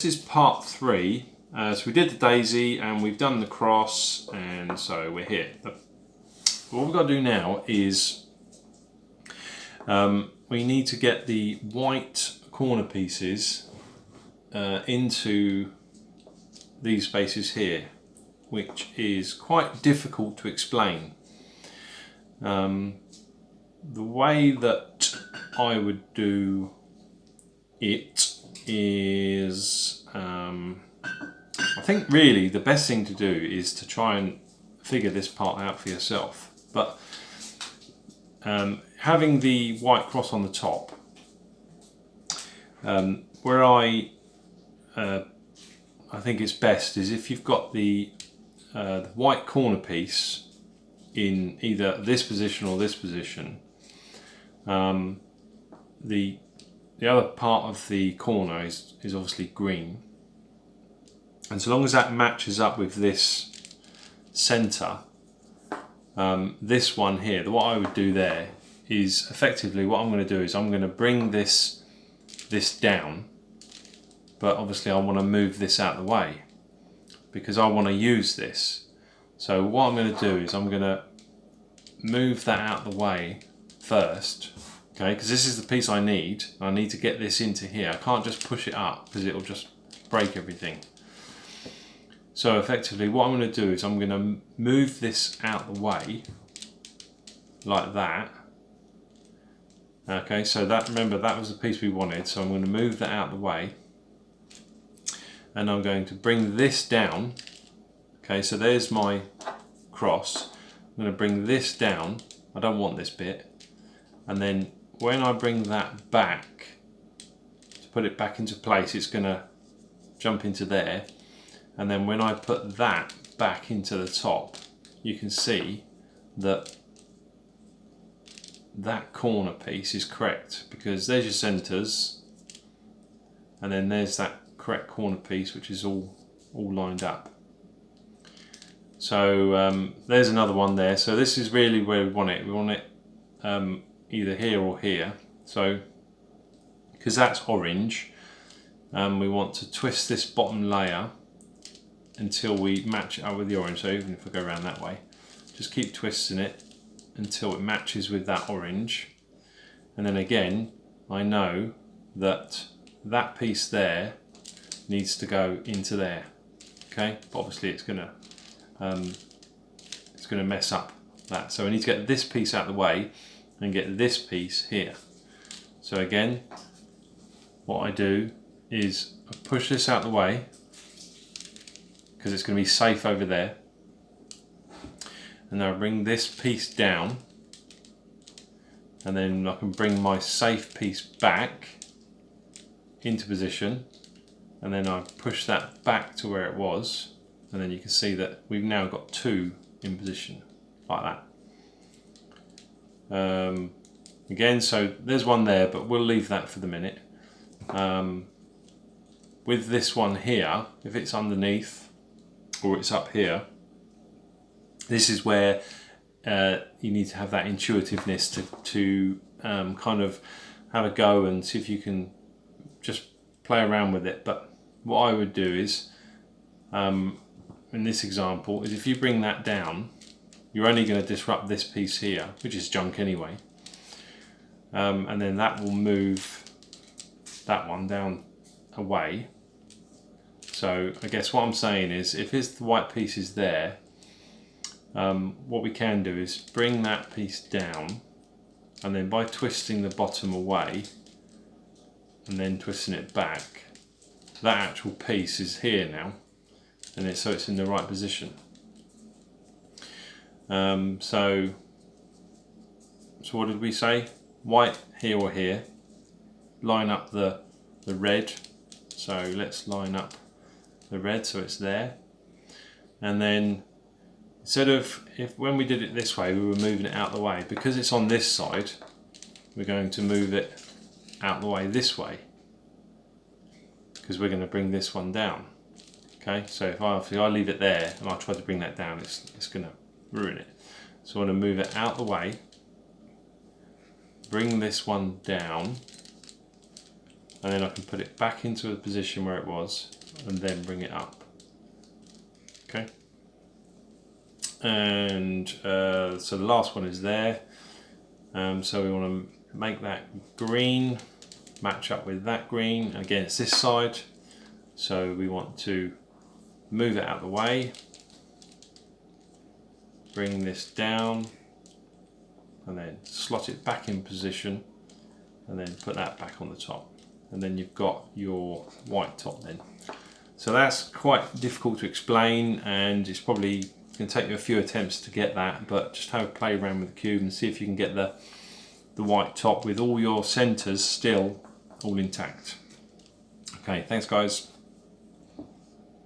This is part 3. So we did the daisy and we've done the cross, and so we're here. But what we've got to do now is we need to get the white corner pieces into these spaces here, which is quite difficult to explain. The way that I would do it is, I think really the best thing to do is to try and figure this part out for yourself. But having the white cross on the top, where I think it's best is if you've got the white corner piece in either this position or this position. The other part of the corner is obviously green, and so long as that matches up with this centre, this one here, what I would do there is effectively what I'm going to do is I'm going to bring this down, but obviously I want to move this out of the way because I want to use this. So what I'm going to do is I'm going to move that out of the way first. Okay, because this is the piece I need. I need to get this into here. I can't just push it up because it'll just break everything. So effectively what I'm going to do is I'm going to move this out the way like that. Okay, so that, remember, that was the piece we wanted, so I'm going to move that out the way and I'm going to bring this down. Okay, so there's my cross. I'm going to bring this down. I don't want this bit. And then when I bring that back, to put it back into place, it's going to jump into there. And then when I put that back into the top, you can see that that corner piece is correct, because there's your centres, and then there's that correct corner piece, which is all lined up. So there's another one there. So this is really where we want it. We want it either here or here. So because that's orange, we want to twist this bottom layer until we match it up with the orange. So even if I go around that way, just keep twisting it until it matches with that orange. And then again, I know that that piece there needs to go into there. Okay, but obviously it's gonna mess up that. So I need to get this piece out of the way and get this piece here. So again, what I do is I push this out of the way because it's going to be safe over there, and then I bring this piece down, and then I can bring my safe piece back into position, and then I push that back to where it was, and then you can see that we've now got two in position like that. Again, so there's one there, but we'll leave that for the minute. With this one here, if it's underneath or it's up here, this is where you need to have that intuitiveness to kind of have a go and see if you can just play around with it. But what I would do is, in this example, is if you bring that down, you're only going to disrupt this piece here, which is junk anyway. And then that will move that one down away. So I guess what I'm saying is, if the white piece is there, what we can do is bring that piece down, and then by twisting the bottom away and then twisting it back, that actual piece is here now, and so it's in the right position. So what did we say? White here or here. Line up the red. So let's line up the red so it's there. And then instead of, when we did it this way, we were moving it out the way. Because it's on this side, we're going to move it out the way this way, because we're going to bring this one down. Okay, so if I leave it there and I try to bring that down, it's going to ruin it. So I want to move it out the way, bring this one down, and then I can put it back into the position where it was and then bring it up. Okay, and so the last one is there. So we want to make that green match up with that green. Again, it's this side, so we want to move it out of the way, bring this down, and then slot it back in position, and then put that back on the top, and then you've got your white top then. So that's quite difficult to explain, and it's probably going to take you a few attempts to get that, but just have a play around with the cube and see if you can get the white top with all your centers still all intact. Okay, thanks guys.